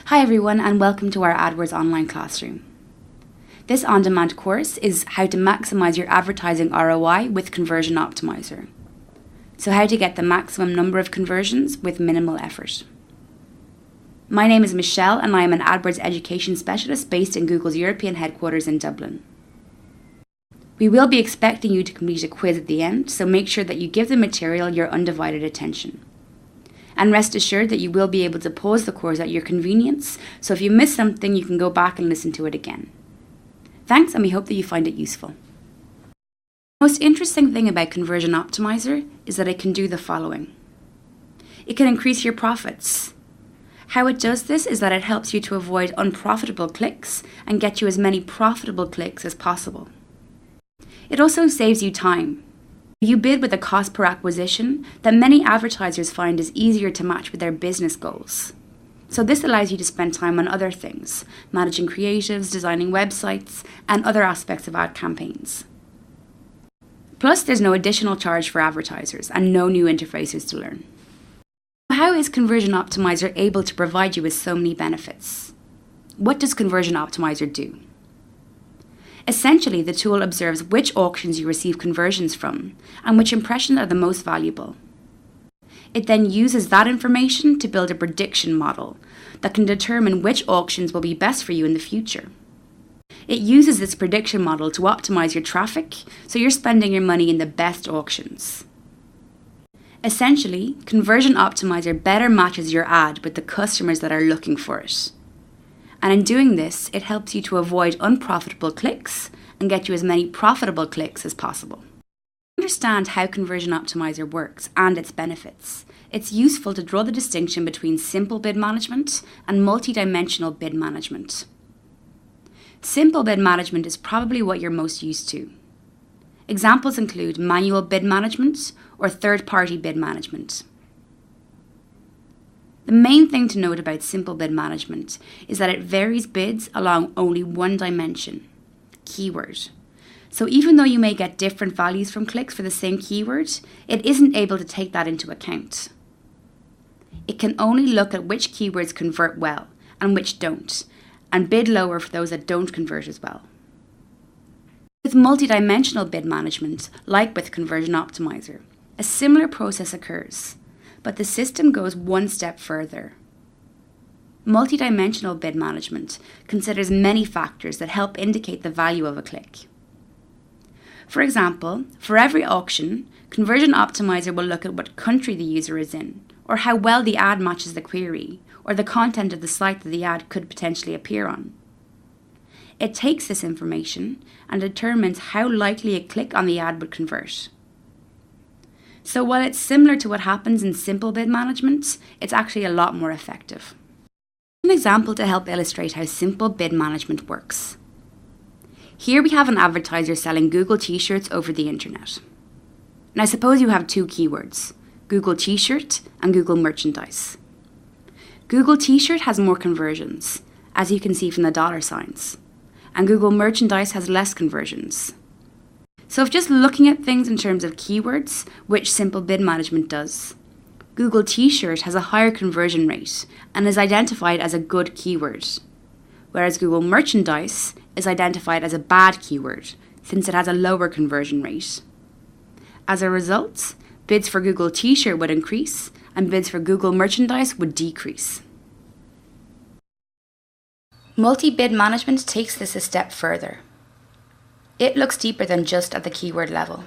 Hi everyone, and welcome to our AdWords online classroom. This on-demand course is how to maximize your advertising ROI with Conversion Optimiser. So how to get the maximum number of conversions with minimal effort. My name is Michelle and I am an AdWords education specialist based in Google's European headquarters in Dublin. We will be expecting you to complete a quiz at the end, so make sure that you give the material your undivided attention. And rest assured that you will be able to pause the course at your convenience, so if you miss something, you can go back and listen to it again. Thanks, and we hope that you find it useful. The most interesting thing about Conversion Optimiser is that it can do the following. It can increase your profits. How it does this is that it helps you to avoid unprofitable clicks and get you as many profitable clicks as possible. It also saves you time. You bid with a cost per acquisition that many advertisers find is easier to match with their business goals. So this allows you to spend time on other things, managing creatives, designing websites, and other aspects of ad campaigns. Plus, there's no additional charge for advertisers and no new interfaces to learn. How is Conversion Optimiser able to provide you with so many benefits? What does Conversion Optimiser do? Essentially, the tool observes which auctions you receive conversions from and which impressions are the most valuable. It then uses that information to build a prediction model that can determine which auctions will be best for you in the future. It uses this prediction model to optimize your traffic, so you're spending your money in the best auctions. Essentially, Conversion Optimiser better matches your ad with the customers that are looking for it. And in doing this, it helps you to avoid unprofitable clicks and get you as many profitable clicks as possible. To understand how Conversion Optimiser works and its benefits, it's useful to draw the distinction between simple bid management and multi-dimensional bid management. Simple bid management is probably what you're most used to. Examples include manual bid management or third-party bid management. The main thing to note about simple bid management is that it varies bids along only one dimension, keyword. So even though you may get different values from clicks for the same keyword, it isn't able to take that into account. It can only look at which keywords convert well and which don't, and bid lower for those that don't convert as well. With multi-dimensional bid management, like with Conversion Optimiser, a similar process occurs. But the system goes one step further. Multi-dimensional bid management considers many factors that help indicate the value of a click. For example, for every auction, Conversion Optimiser will look at what country the user is in, or how well the ad matches the query, or the content of the site that the ad could potentially appear on. It takes this information and determines how likely a click on the ad would convert. So while it's similar to what happens in simple bid management, it's actually a lot more effective. An example to help illustrate how simple bid management works. Here we have an advertiser selling Google t-shirts over the internet. Now suppose you have two keywords, Google t-shirt and Google merchandise. Google t-shirt has more conversions, as you can see from the dollar signs, and Google merchandise has less conversions. So if just looking at things in terms of keywords, which simple bid management does, Google t-shirt has a higher conversion rate and is identified as a good keyword, whereas Google merchandise is identified as a bad keyword since it has a lower conversion rate. As a result, bids for Google t-shirt would increase and bids for Google merchandise would decrease. Multi-bid management takes this a step further. It looks deeper than just at the keyword level.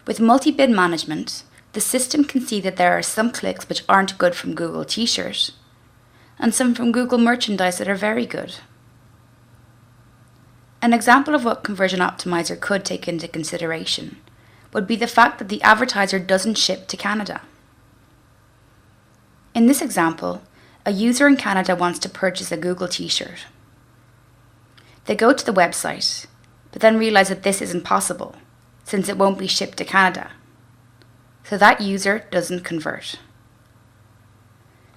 With multi-bid management, the system can see that there are some clicks which aren't good from Google t-shirt, and some from Google merchandise that are very good. An example of what Conversion Optimiser could take into consideration would be the fact that the advertiser doesn't ship to Canada. In this example, a user in Canada wants to purchase a Google t-shirt. They go to the website, but then realize that this isn't possible, since it won't be shipped to Canada. So that user doesn't convert.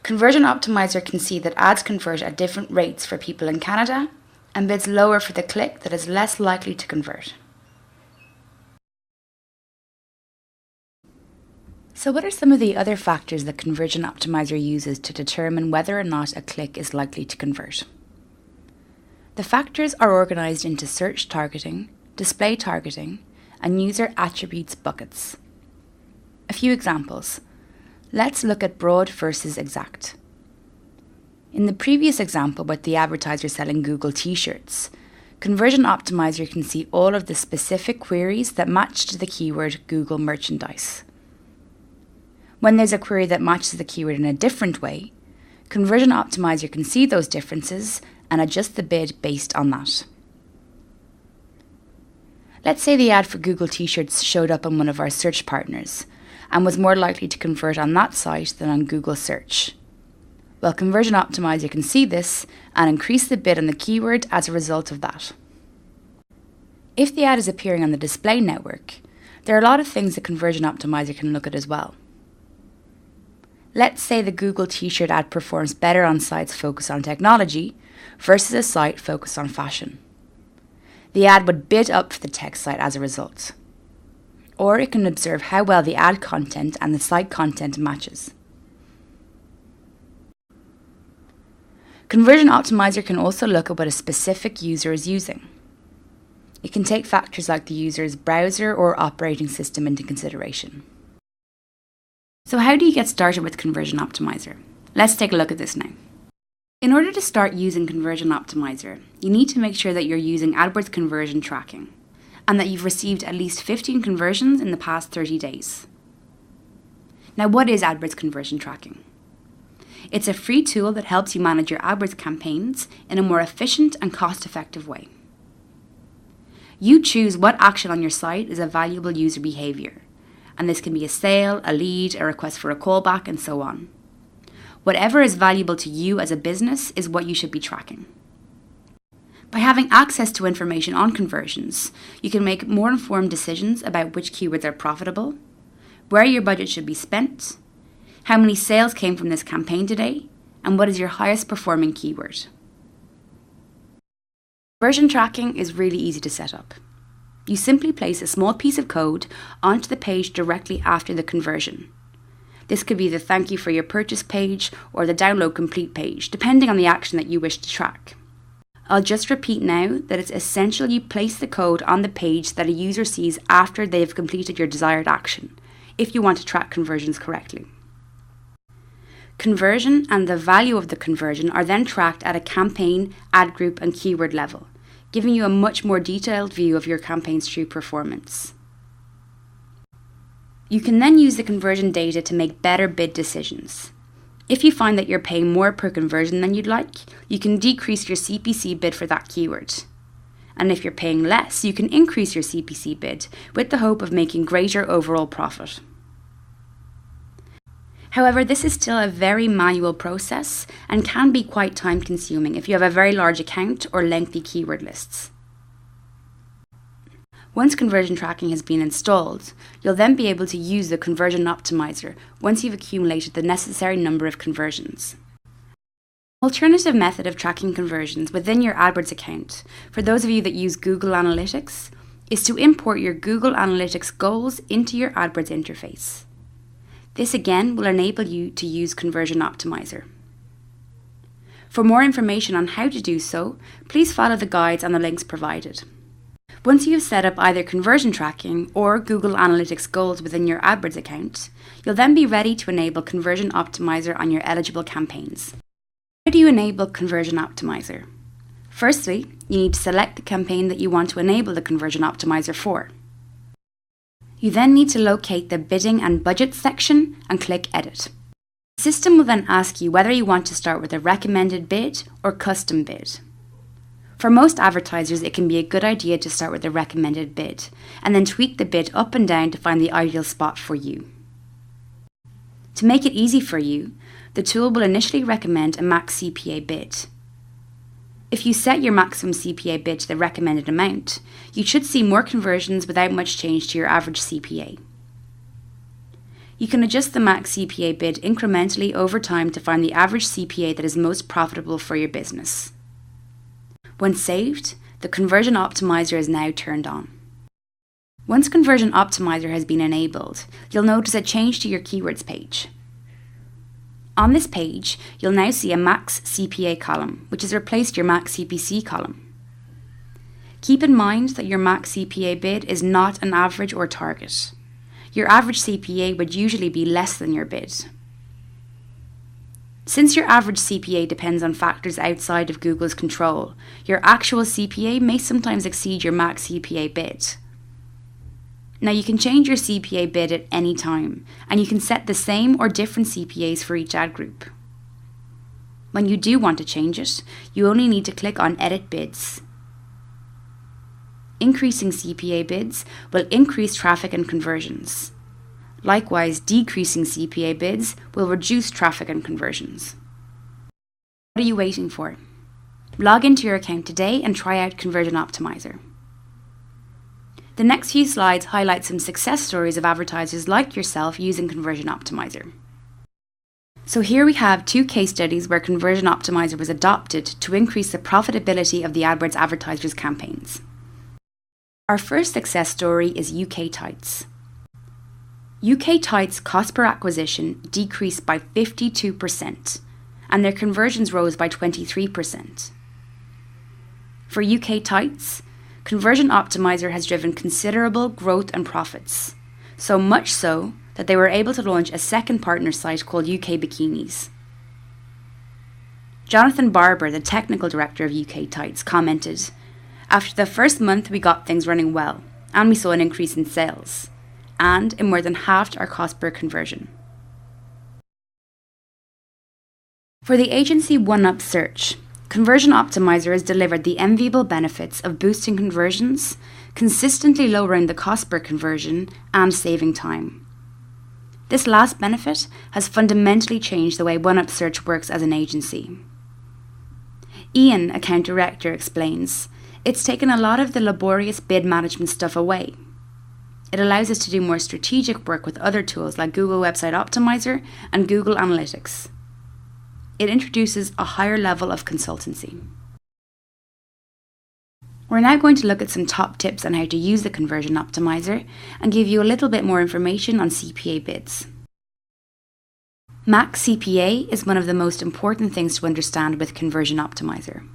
Conversion Optimiser can see that ads convert at different rates for people in Canada and bids lower for the click that is less likely to convert. So what are some of the other factors that Conversion Optimiser uses to determine whether or not a click is likely to convert? The factors are organised into search targeting, display targeting, and user attributes buckets. A few examples. Let's look at broad versus exact. In the previous example with the advertiser selling Google t-shirts, Conversion Optimiser can see all of the specific queries that match to the keyword Google merchandise. When there's a query that matches the keyword in a different way, Conversion Optimiser can see those differences and adjust the bid based on that. Let's say the ad for Google t-shirts showed up on one of our search partners and was more likely to convert on that site than on Google search. Well, Conversion Optimiser can see this and increase the bid on the keyword as a result of that. If the ad is appearing on the display network, there are a lot of things that Conversion Optimiser can look at as well. Let's say the Google t-shirt ad performs better on sites focused on technology versus a site focused on fashion. The ad would bid up for the tech site as a result. Or it can observe how well the ad content and the site content matches. Conversion Optimiser can also look at what a specific user is using. It can take factors like the user's browser or operating system into consideration. So how do you get started with Conversion Optimiser? Let's take a look at this now. In order to start using Conversion Optimiser, you need to make sure that you're using AdWords conversion tracking and that you've received at least 15 conversions in the past 30 days. Now, what is AdWords conversion tracking? It's a free tool that helps you manage your AdWords campaigns in a more efficient and cost-effective way. You choose what action on your site is a valuable user behaviour, and this can be a sale, a lead, a request for a callback, and so on. Whatever is valuable to you as a business is what you should be tracking. By having access to information on conversions, you can make more informed decisions about which keywords are profitable, where your budget should be spent, how many sales came from this campaign today, and what is your highest performing keyword. Conversion tracking is really easy to set up. You simply place a small piece of code onto the page directly after the conversion. This could be the thank you for your purchase page or the download complete page, depending on the action that you wish to track. I'll just repeat now that it's essential you place the code on the page that a user sees after they've completed your desired action, if you want to track conversions correctly. Conversion and the value of the conversion are then tracked at a campaign, ad group, and keyword level, giving you a much more detailed view of your campaign's true performance. You can then use the conversion data to make better bid decisions. If you find that you're paying more per conversion than you'd like, you can decrease your CPC bid for that keyword. And if you're paying less, you can increase your CPC bid with the hope of making greater overall profit. However, this is still a very manual process and can be quite time-consuming if you have a very large account or lengthy keyword lists. Once conversion tracking has been installed, you'll then be able to use the Conversion Optimiser once you've accumulated the necessary number of conversions. An alternative method of tracking conversions within your AdWords account, for those of you that use Google Analytics, is to import your Google Analytics goals into your AdWords interface. This again will enable you to use Conversion Optimiser. For more information on how to do so, please follow the guides and the links provided. Once you have set up either conversion tracking or Google Analytics goals within your AdWords account, you'll then be ready to enable Conversion Optimiser on your eligible campaigns. How do you enable Conversion Optimiser? Firstly, you need to select the campaign that you want to enable the Conversion Optimiser for. You then need to locate the bidding and budget section and click Edit. The system will then ask you whether you want to start with a recommended bid or custom bid. For most advertisers, it can be a good idea to start with a recommended bid and then tweak the bid up and down to find the ideal spot for you. To make it easy for you, the tool will initially recommend a max CPA bid. If you set your maximum CPA bid to the recommended amount, you should see more conversions without much change to your average CPA. You can adjust the max CPA bid incrementally over time to find the average CPA that is most profitable for your business. When saved, the Conversion Optimiser is now turned on. Once Conversion Optimiser has been enabled, you'll notice a change to your keywords page. On this page, you'll now see a Max CPA column, which has replaced your Max CPC column. Keep in mind that your Max CPA bid is not an average or target. Your average CPA would usually be less than your bid. Since your average CPA depends on factors outside of Google's control, your actual CPA may sometimes exceed your Max CPA bid. Now you can change your CPA bid at any time, and you can set the same or different CPAs for each ad group. When you do want to change it, you only need to click on Edit Bids. Increasing CPA bids will increase traffic and conversions. Likewise, decreasing CPA bids will reduce traffic and conversions. What are you waiting for? Log into your account today and try out Conversion Optimiser. The next few slides highlight some success stories of advertisers like yourself using Conversion Optimiser. So here we have 2 case studies where Conversion Optimiser was adopted to increase the profitability of the AdWords advertisers' campaigns. Our first success story is UK Tights. UK Tights' cost per acquisition decreased by 52%, and their conversions rose by 23%. For UK Tights, Conversion Optimiser has driven considerable growth and profits, so much so that they were able to launch a second partner site called UK Bikinis. Jonathan Barber, the technical director of UK Tights, commented, "After the first month we got things running well, and we saw an increase in sales, and it more than halved our cost per conversion." For the agency OneUp Search, Conversion Optimiser has delivered the enviable benefits of boosting conversions, consistently lowering the cost per conversion, and saving time. This last benefit has fundamentally changed the way OneUp Search works as an agency. Ian, account director, explains, "It's taken a lot of the laborious bid management stuff away. It allows us to do more strategic work with other tools like Google Website Optimizer and Google Analytics. It introduces a higher level of consultancy." We're now going to look at some top tips on how to use the Conversion Optimiser and give you a little bit more information on CPA bids. Max CPA is one of the most important things to understand with Conversion Optimiser.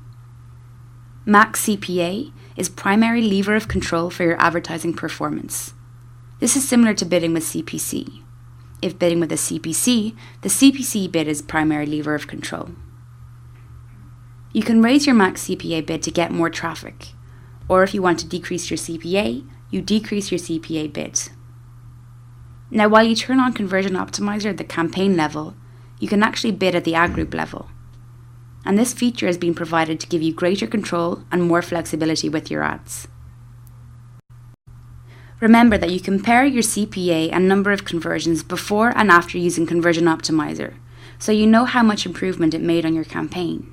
Max CPA is primary lever of control for your advertising performance. This is similar to bidding with CPC. If bidding with a CPC, the CPC bid is primary lever of control. You can raise your max CPA bid to get more traffic, or if you want to decrease your CPA, you decrease your CPA bid. Now, while you turn on Conversion Optimiser at the campaign level, you can actually bid at the ad group level. And this feature has been provided to give you greater control and more flexibility with your ads. Remember that you compare your CPA and number of conversions before and after using Conversion Optimiser, so you know how much improvement it made on your campaign.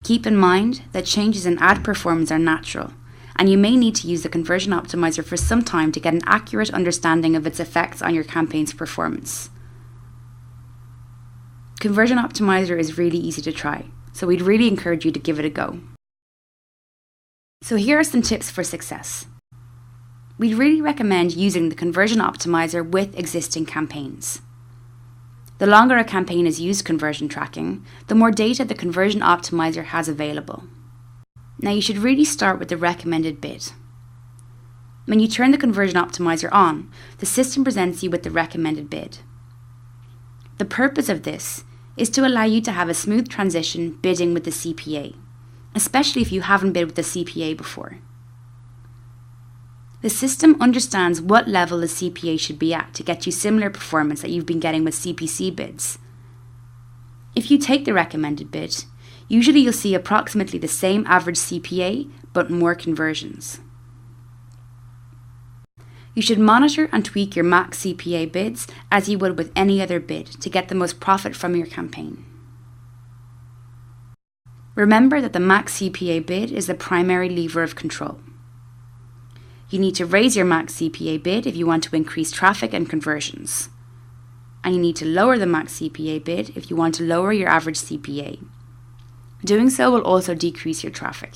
Keep in mind that changes in ad performance are natural, and you may need to use the Conversion Optimiser for some time to get an accurate understanding of its effects on your campaign's performance. Conversion Optimiser is really easy to try, so we'd really encourage you to give it a go. So here are some tips for success. We'd really recommend using the Conversion Optimiser with existing campaigns. The longer a campaign has used conversion tracking, the more data the Conversion Optimiser has available. Now you should really start with the recommended bid. When you turn the Conversion Optimiser on, the system presents you with the recommended bid. The purpose of this is to allow you to have a smooth transition bidding with the CPA, especially if you haven't bid with the CPA before. The system understands what level the CPA should be at to get you similar performance that you've been getting with CPC bids. If you take the recommended bid, usually you'll see approximately the same average CPA, but more conversions. You should monitor and tweak your max CPA bids as you would with any other bid to get the most profit from your campaign. Remember that the max CPA bid is the primary lever of control. You need to raise your max CPA bid if you want to increase traffic and conversions. And you need to lower the max CPA bid if you want to lower your average CPA. Doing so will also decrease your traffic.